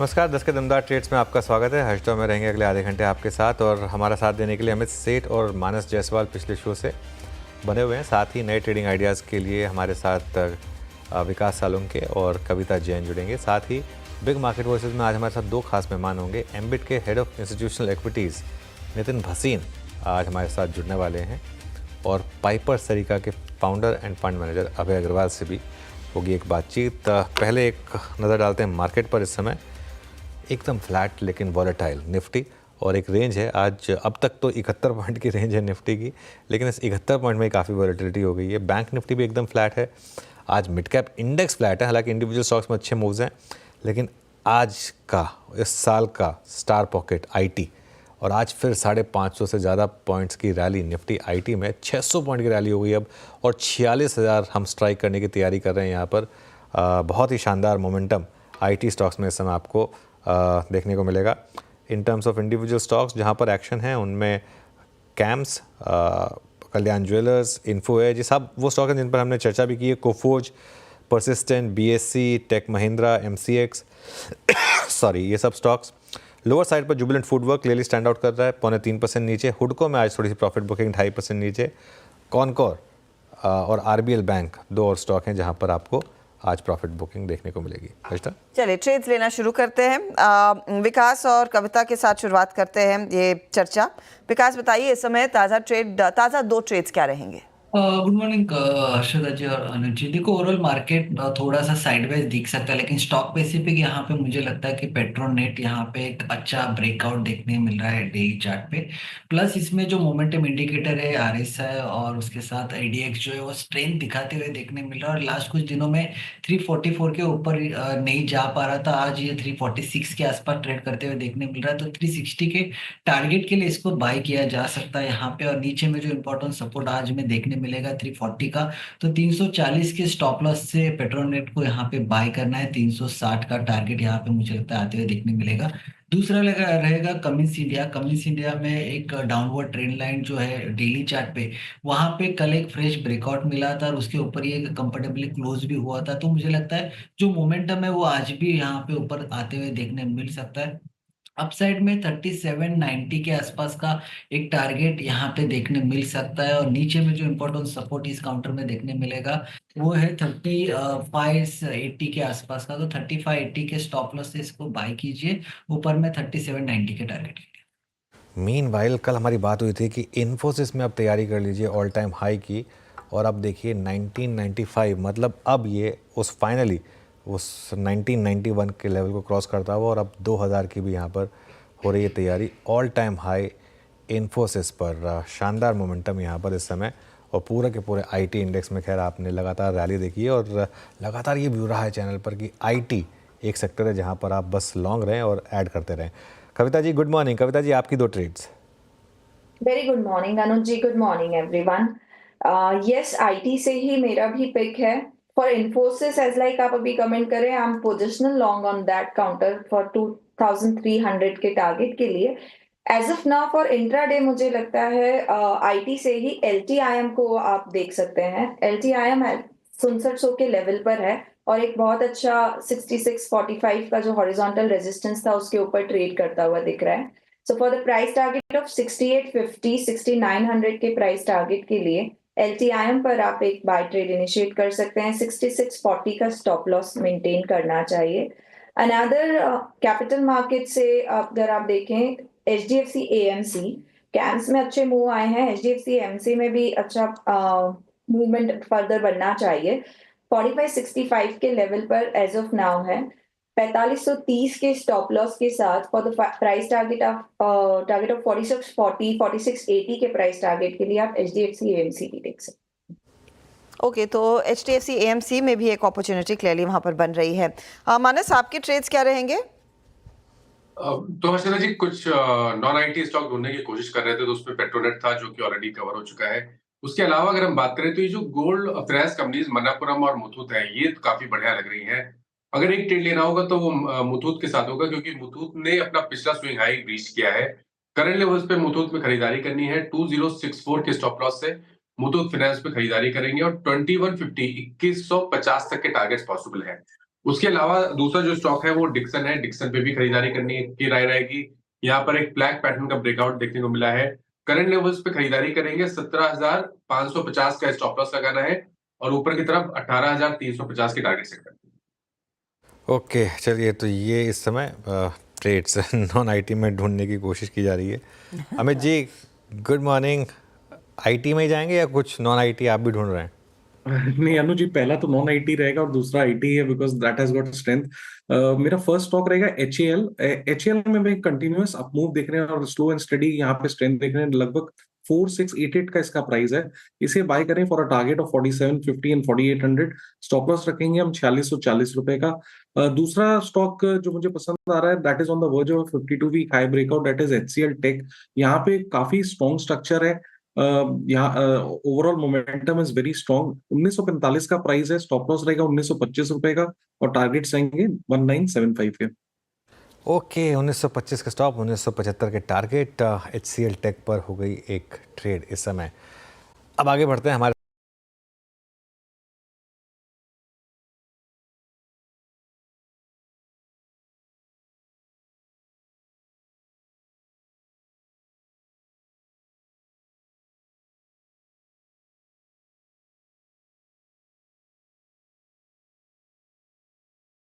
नमस्कार, 10 के दमदार ट्रेड्स में आपका स्वागत है। हर्ष तो में रहेंगे अगले आधे घंटे आपके साथ, और हमारा साथ देने के लिए अमित सेठ और मानस जायसवाल पिछले शो से बने हुए हैं। साथ ही नए ट्रेडिंग आइडियाज़ के लिए हमारे साथ विकास सालुंके और कविता जैन जुड़ेंगे। साथ ही बिग मार्केट वॉइसेस में आज हमारे साथ दो खास मेहमान होंगे। एम्बिट के head of institutional equities Nitin Bhasin आज हमारे साथ जुड़ने वाले हैं, और पाइपर सरिका के फाउंडर एंड फंड मैनेजर अभय अग्रवाल से भी होगी एक बातचीत। पहले एक नज़र डालते हैं मार्केट पर। इस समय एकदम फ्लैट लेकिन वॉलेटाइल निफ्टी, और एक रेंज है आज। अब तक तो 71 पॉइंट की रेंज है निफ्टी की, लेकिन इस 71 पॉइंट में काफ़ी वॉलेटिलिटी हो गई है। बैंक निफ्टी भी एकदम फ्लैट है। आज मिड कैप इंडेक्स फ्लैट है, हालांकि इंडिविजुअल स्टॉक्स में अच्छे मूव्स हैं, लेकिन आज का इस साल का स्टार पॉकेट आईटी, और आज फिर 550 से ज़्यादा पॉइंट्स की रैली निफ्टी आईटी में। 600 पॉइंट की रैली हो गई अब, और 46,000 हम स्ट्राइक करने की तैयारी कर रहे हैं यहाँ पर। बहुत ही शानदार मोमेंटम आईटी स्टॉक्स में इस समय आपको देखने को मिलेगा। In terms of individual stocks जहाँ पर एक्शन है उनमें कैम्स, कल्याण ज्वेलर्स, इन्फो एज, ये सब वो स्टॉक हैं जिन पर हमने चर्चा भी की है। Coforge, Persistent, BSE, Tech Mahindra, MCX sorry, ये सब स्टॉक्स। लोअर साइड पर Jubilant Foodworks clearly stand out कर रहा है, 0.25% नीचे। हुडको में आज थोड़ी सी प्रॉफिट बुकिंग 2.5% नीचे। कॉनकोर और आरबीएल बैंक दो और स्टॉक हैं जहाँ पर आपको आज प्रॉफिट बुकिंग देखने को मिलेगी। चलिए ट्रेड्स लेना शुरू करते हैं। विकास और कविता के साथ शुरुआत करते हैं ये चर्चा। विकास बताइए, इस समय ताज़ा दो ट्रेड्स क्या रहेंगे? गुड मॉर्निंग हर्षदा जी और अनुज जी। देखो, ओवरऑल मार्केट थोड़ा सा साइडवेज दिख सकता है, लेकिन स्टॉक स्पेसिफिक यहाँ पे मुझे लगता है कि पेट्रोनेट यहाँ पे एक अच्छा ब्रेकआउट देखने मिल रहा है डेली चार्ट पे। प्लस इसमें जो मोमेंटम इंडिकेटर है आरएसआई और उसके साथ आईडीएक्स जो है वो स्ट्रेंथ दिखाते हुए देखने मिल रहा है। और लास्ट कुछ दिनों में 344 के ऊपर नहीं जा पा रहा था, आज ये 346 के आसपास ट्रेड करते हुए देखने मिल रहा है। तो 360 के टारगेट के लिए इसको बाय किया जा सकता है यहाँ पे। और नीचे में जो इम्पोर्टेंट सपोर्ट आज में देखने मिलेगा 340 का, तो 340 के स्टॉप लॉस से पेट्रोनेट को यहाँ पे बाय करना है। 360 का टारगेट यहाँ पे मुझे लगता है आते हुए देखने मिलेगा। दूसरा रहेगा कमिंस इंडिया। कमिंस इंडिया में एक डाउनवर्ड ट्रेंड लाइन जो है डेली चार्ट पे, वहां पे कल एक फ्रेश ब्रेकआउट मिला था और उसके ऊपर ये कंफर्टेबली क्लोज भी हुआ था। तो मुझे लगता है जो मोमेंटम है वो आज भी यहाँ पे ऊपर आते हुए देखने मिल सकता है। अपसाइड में 3790 के आसपास का एक टारगेट यहाँ पे देखने मिल सकता है। और नीचे में जो इम्पोर्टेंट सपोर्ट इस काउंटर में देखने मिलेगा वो है 3580 के आसपास का। तो 3580 के स्टॉप लॉस से इसको बाय कीजिए, ऊपर में 3790 के टारगेट के लिए। मीनवाइल कल हमारी बात हुई थी कि इन्फोसिस में अब तैयारी कर लीजिए ऑल टाइम हाई की, और अब देखिए 1995, मतलब अब ये फाइनली उस 1991 के लेवल को क्रॉस करता हुआ, और अब 2000 की भी यहाँ पर हो रही है तैयारी। ऑल टाइम हाई इन्फोसिस पर शानदार मोमेंटम यहाँ पर इस समय, और पूरे के पूरे आईटी इंडेक्स में। खैर आपने लगातार रैली देखी है, और लगातार ये व्यू रहा है चैनल पर कि आईटी एक सेक्टर है जहाँ पर आप बस लॉन्ग रहें और ऐड करते रहें। Kavita ji good morning. कविता जी, आपकी दो trades. Very good morning Anuj ji, good morning everyone. Yes, IT से ही मेरा भी पिक है। फॉर इन्फोसिस, एज लाइक आप अभी कमेंट करें, I am positional long on that counter for 2300 के टारगेट के लिए। As of now for intraday मुझे लगता है आईटी से ही एलटीआईएम को आप देख सकते हैं। एलटीआईएम 6700 के लेवल पर है, और एक बहुत अच्छा 6645 का जो हॉरिजॉन्टल रेजिस्टेंस था उसके ऊपर ट्रेड करता हुआ दिख रहा है। So for the price target of 6850, 6900 के प्राइस टारगेट के लिए LTIM पर आप एक बाय ट्रेड इनिशिएट कर सकते हैं। 6640 का स्टॉप लॉस मेंटेन करना चाहिए। अनदर कैपिटल मार्केट से अगर आप देखें, HDFC AMC कैम्स में अच्छे मूव आए हैं। HDFC AMC में भी अच्छा मूवमेंट फर्दर बनना चाहिए। 4565 के लेवल पर एज ऑफ नाउ है। 4530 के स्टॉप लॉस के साथ for the price target of 4640, 4680 के प्राइस टारगेट के लिए आप HDFC AMC भी देख सकते हैं। ओके, तो HDFC AMC में भी एक अपॉर्चुनिटी क्लियरली वहां पर बन रही है। मानस, आपके ट्रेड्स क्या रहेंगे? तो हर्षदा जी कुछ नॉन आईटी स्टॉक ढूंढने की कोशिश कर रहे थे, तो उसमें पेट्रोनेट था जो कि ऑलरेडी कवर हो चुका है। उसके अलावा अगर हम बात करें तो ये जो गोल्ड फाइनेंस कंपनीज मणप्पुरम और मुथूट है, ये काफी बढ़िया लग रही हैं। अगर एक ट्रेड लेना होगा तो वो मुथूट के साथ होगा, क्योंकि मुथूट ने अपना पिछला स्विंग हाई रीच किया है। करंट लेवल्स पे मुथूट में खरीदारी करनी है। 2064 के स्टॉप लॉस से मुथूट फाइनेंस पे खरीदारी करेंगे, और 2150 2150 तक के टारगेट्स पॉसिबल है। उसके अलावा दूसरा जो स्टॉक है वो डिक्सन है। डिक्सन पे भी खरीदारी करने की राय रहेगी। यहाँ पर एक ब्लैक पैटर्न का ब्रेकआउट देखने को मिला है। करंट लेवल्स पे खरीदारी करेंगे। 17,550 का स्टॉप लॉस लगाना है और ऊपर की तरफ 18,350 की टारगेट सेट करनी है। ओके, चलिए, तो ये इस समय ट्रेड्स नॉन आईटी में ढूंढने की कोशिश की जा रही है। Amit ji, good morning. IT में ही जाएंगे या कुछ नॉन आईटी आप भी ढूंढ रहे हैं? नहीं अनु जी, पहला तो नॉन आईटी रहेगा और दूसरा आईटी है because that has got strength. मेरा फर्स्ट स्टॉक रहेगा एचएएल। एचएएल में भी कंटिन्यूअस अप मूव देख रहे हैं और स्लो एंड स्टडी यहाँ पे स्ट्रेंथ देख रहे हैं। लगभग 4688 का इसका प्राइस है। इसे बाय करें for a target of 4750 and 4800। Stop loss रखेंगे हम 4640 रुपए का। दूसरा स्टॉक जो मुझे पसंद आ रहा है that is on the verge of 52 week high breakout, that is HCL tech. यहाँ पे काफी स्ट्रॉन्ग स्ट्रक्चर है। यहाँ overall momentum is very strong. 1945 का प्राइस है। स्टॉप लॉस रहेगा 1925 रुपए का और टारगेट्स आएंगे 1975 के। ओके, 1925 का स्टॉप, 1975 के टारगेट। एचसीएल टेक पर हो गई एक ट्रेड इस समय। अब आगे बढ़ते हैं हमारे